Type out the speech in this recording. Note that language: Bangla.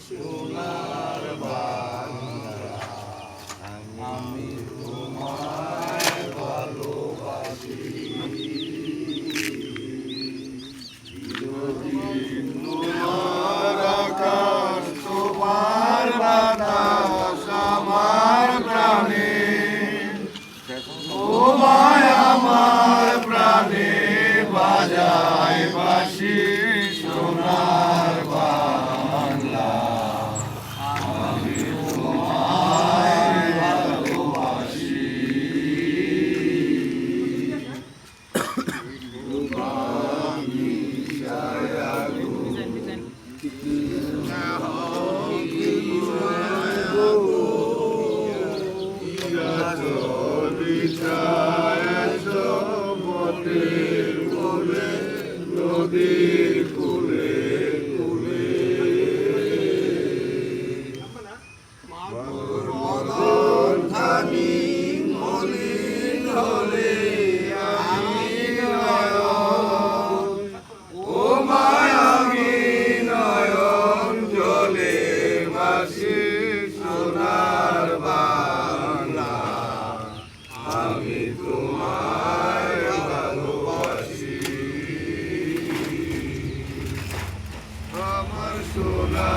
সোনার বাংলা, আমি তোমায় ভালোবাসি। চিরদিন তোমার আকাশ, তোমার বাতাস আমার প্রাণে, তোমায় আমার প্রাণে বাজায় বাঁশি। সোনার বাংলা, আমি তোমায় ভালোবাসি। আমি ছায়াগো, নদীর কূলে কূলে মদন ধানি মলিন হলে আমি নয়ন, ও মায়াবী নয়ন জলে ভাসি। সোনার বাংলা, আমি তোমায় ভালোবাসি। আমার সোনা